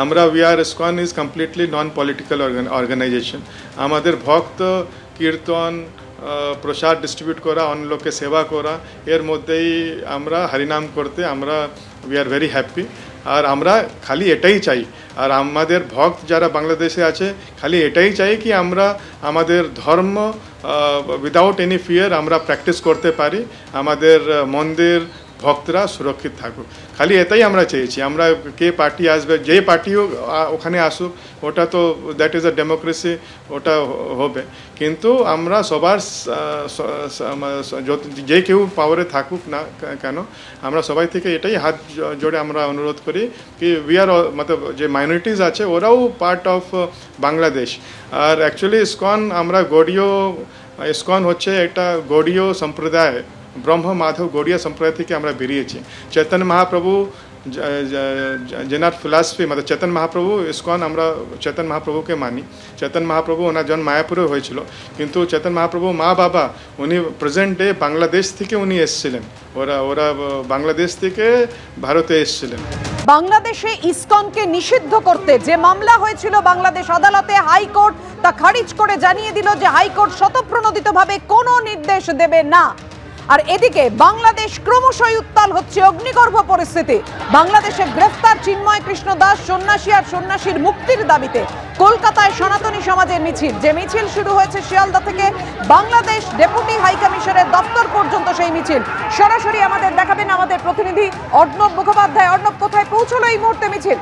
আমরা we ISKCON is completely non political organization. আমাদের ভক্ত কীর্তন প্রসাদ ডিস্ট্রিবিউট করা, অন্য লোককে সেবা করা, এর মধ্যেই আমরা হরিনাম করতে আমরা উই আর ভেরি হ্যাপি। আর আমরা খালি এটাই চাই, আর আমাদের ভক্ত যারা বাংলাদেশে আছে খালি এটাই চাই কি আমরা আমাদের ধর্ম উইদাউট এনি ফিয়ার আমরা প্র্যাকটিস করতে পারি, আমাদের মন্দির ভক্তরা সুরক্ষিত থাকুক, খালি এটাই আমরা চেয়েছি। আমরা কে পার্টি আসবে, যে পার্টিও ওখানে আসুক, ওটা তো দ্যাট ইজ আ ডেমোক্রেসি, ওটা হবে, কিন্তু আমরা সবার যে কেউ পাওয়ারে থাকুক না কেন আমরা সবাই থেকে এটাই হাত জোড়ে আমরা অনুরোধ করি কি উই আর মতলব যে মাইনরিটিস আছে ওরাও পার্ট অফ বাংলাদেশ। আর অ্যাকচুয়ালি ইসকন আমরা গৌড়ীয়, ইসকন হচ্ছে একটা গৌড়ীয় সম্প্রদায়, ব্রহ্ম মাধব গৌড়িয়া সম্প্রদায় থেকে আমরা বেরিয়েছি। চৈতন্য মহাপ্রভু যেনার ফিলসফি মতলব চৈতন্য মহাপ্রভু ইসকন, আমরা চৈতন্য মহাপ্রভুকে মানি। চৈতন্য মহাপ্রভু ওনার জন্ম মায়াপুরে হয়েছিল, কিন্তু চৈতন্য মহাপ্রভু মা বাবা উনি প্রেজেন্ট ডে বাংলাদেশ থেকে উনি এসেছিলেন, ওরা বাংলাদেশ থেকে ভারতে এসেছিলেন। বাংলাদেশে ইসকনকে নিষিদ্ধ করতে যে মামলা হয়েছিল বাংলাদেশ আদালতে, হাইকোর্ট তা খারিজ করে জানিয়ে দিল যে হাইকোর্ট স্বতঃপ্রণোদিতভাবে কোনো নির্দেশ দেবে না। আর এদিকে বাংলাদেশ ক্রমশই উত্তাল হচ্ছে অগ্নিগর্ভ পরিস্থিতি। বাংলাদেশে গ্রেফতার চিন্ময় কৃষ্ণ দাস সন্ন্যাসী আর সন্ন্যাসীর মুক্তির দাবিতে কলকাতায় সনাতনী সমাজের মিছিল, যে মিছিল শুরু হয়েছে শিয়ালদা থেকে বাংলাদেশ ডেপুটি হাই কমিশনের দপ্তর পর্যন্ত সেই মিছিল। সরাসরি আমাদের দেখাবেন আমাদের প্রতিনিধি অর্ণব মুখোপাধ্যায়। অর্ণব, কোথায় পৌঁছলো এই মুহূর্তে মিছিল?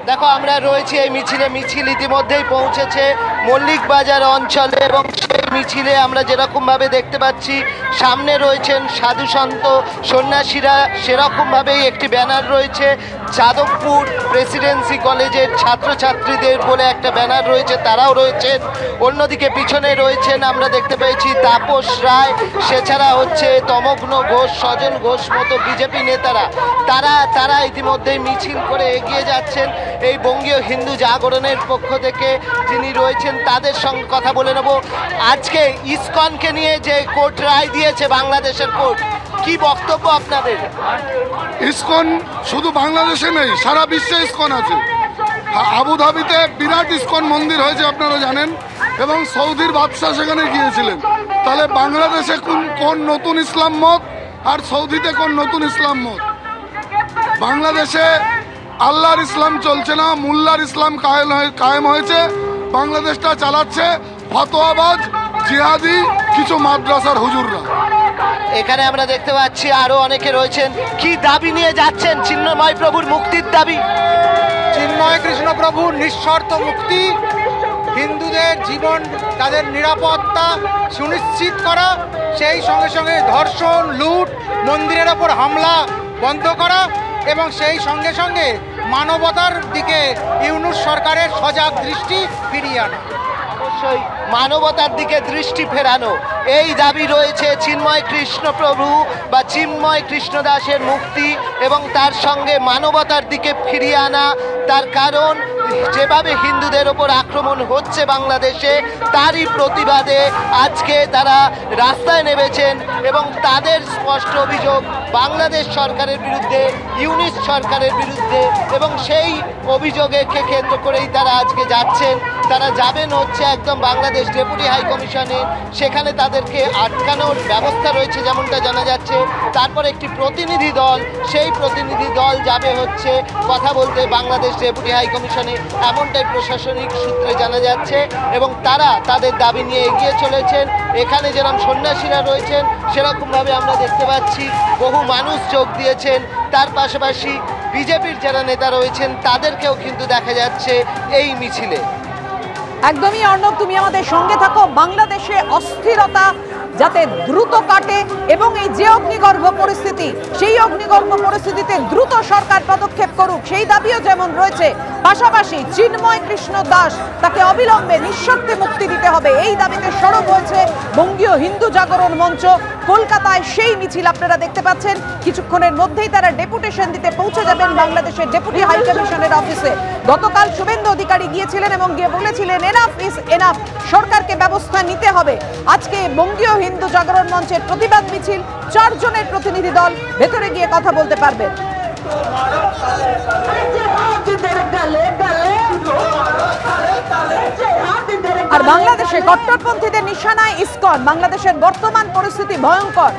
দেখো, আমরা রয়েছি এই মিছিলে। মিছিল ইতিমধ্যেই পৌঁছেছে মল্লিক বাজার অঞ্চলে এবং সেই মিছিলে আমরা যেরকমভাবে দেখতে পাচ্ছি সামনে রয়েছেন সাধু সন্ত সন্ন্যাসীরা, সেরকমভাবেই একটি ব্যানার রয়েছে যাদবপুর প্রেসিডেন্সি কলেজের ছাত্রছাত্রীদের বলে একটা ব্যানার রয়েছে, তারাও রয়েছেন। অন্যদিকে পিছনে রয়েছেন আমরা দেখতে পেয়েছি তাপস রায়, সেছাড়া হচ্ছে তমগ্ন ঘোষ, স্বজন ঘোষ মতো বিজেপি নেতারা, তারা ইতিমধ্যেই মিছিল করে এগিয়ে যাচ্ছেন। এই বঙ্গীয় হিন্দু জাগরণের পক্ষ থেকে যিনি রয়েছেন তাদের সঙ্গে কথা বলে নেব। আজকে ইসকনকে নিয়ে যে কোর্ট রায় দিয়েছে বাংলাদেশের কোর্ট, কি বক্তব্য আপনাদের? ইসকন শুধু বাংলাদেশে নেই, সারা বিশ্বে ইসকন আছে। আবুধাবিতে বিরাট ইসকন মন্দির হয়েছে আপনারা জানেন, এবং সৌদির বাদশাহ সেখানে গিয়েছিলেন। তাহলে বাংলাদেশে কোন নতুন ইসলাম মত আর সৌদিতে কোন নতুন ইসলাম মত? বাংলাদেশে আল্লাহর ইসলাম চলছে না, মুল্লার ইসলাম কায়েম হয়েছে। বাংলাদেশটা চালাচ্ছে ফতোয়াবাজ জিহাদি কিছু মাদ্রাসার হুজুররা। এখানে আমরা দেখতে পাচ্ছি আরো অনেকে রয়েছেন। কি দাবি নিয়ে যাচ্ছেন? চিন্ময় প্রভুর মুক্তির দাবি। চিন্ময় কৃষ্ণ প্রভুর নিঃশর্ত মুক্তি, হিন্দুদের জীবন, তাদের নিরাপত্তা সুনিশ্চিত করা, সেই সঙ্গে সঙ্গে ধর্ষণ, লুট, মন্দিরের ওপর হামলা বন্ধ করা, এবং সেই সঙ্গে সঙ্গে মানবতার দিকে ইউনূস সরকারের সজাগ দৃষ্টি ফিরিয়ে আনা। অবশ্যই মানবতার দিকে দৃষ্টি ফেরানো, এই দাবি রয়েছে চিন্ময় কৃষ্ণ প্রভু বা চিন্ময় কৃষ্ণ দাসের মুক্তি এবং তার সঙ্গে মানবতার দিকে ফিরিয়ে আনা। তার কারণ যেভাবে হিন্দুদের ওপর আক্রমণ হচ্ছে বাংলাদেশে, তারই প্রতিবাদে আজকে তারা রাস্তায় নেমেছেন এবং তাদের স্পষ্ট অভিযোগ বাংলাদেশ সরকারের বিরুদ্ধে, ইউনিস সরকারের বিরুদ্ধে, এবং সেই অভিযোগকে কেন্দ্র করেই তারা আজকে যাচ্ছেন। তারা যাবেন হচ্ছে একদম বাংলাদেশ ডেপুটি হাই কমিশনে, সেখানে তাদেরকে আটকানোর ব্যবস্থা রয়েছে যেমনটা জানা যাচ্ছে। তারপর একটি প্রতিনিধি দল, সেই প্রতিনিধি দল যাবে হচ্ছে কথা বলতে বাংলাদেশ ডেপুটি হাই কমিশনে, এমনটাই প্রশাসনিক সূত্রে জানা যাচ্ছে। এবং তারা তাদের দাবি নিয়ে এগিয়ে চলেছেন। এখানে যেরকম সন্ন্যাসীরা রয়েছেন সেরকমভাবে আমরা দেখতে পাচ্ছি বহু মানুষ যোগ দিয়েছেন। তার পাশাপাশি বিজেপির যারা নেতা রয়েছেন তাদেরকেও কিন্তু দেখা যাচ্ছে এই মিছিলে। একদমই অর্ণব, তুমি আমাদের সঙ্গে থাকো। বাংলাদেশে অস্থিরতা যাতে দ্রুত কাটে এবং এই যে অগ্নিগর্ভ পরিস্থিতি, সেই অগ্নিগর্ভ পরিস্থিতিতে দ্রুত সরকার পদক্ষেপ করুক, সেই দাবিও যেমন রয়েছে। পাশাপাশি চিন্ময় কৃষ্ণ দাস তাকে অবিলম্বে নিঃশর্তে মুক্তি দিতে হবে, এই দাবিতে সরব হয়েছে বঙ্গীয় হিন্দু জাগরণ মঞ্চ। কলকাতায় সেই মিছিল আপনারা দেখতে পাচ্ছেন। কিছুক্ষণের মধ্যেই তারা ডেপুটেশন দিতে পৌঁছে যাবেন বাংলাদেশের ডেপুটি হাই কমিশনের অফিসে। গতকাল শুভেন্দু অধিকারী গিয়েছিলেন এবং গিয়ে বলেছিলেন এনাফ ইজ এনাফ, সরকারকে ব্যবস্থা নিতে হবে। আজকে বঙ্গীয় হিন্দু জাগরণ মঞ্চের প্রতিবাদ মিছিল, 4 জনের প্রতিনিধি দল ভেতরে গিয়ে কথা বলতে পারবেন। আর বাংলাদেশে কট্টরপন্থীদের নিশানায় ইসকন, বাংলাদেশের বর্তমান পরিস্থিতি ভয়ঙ্কর।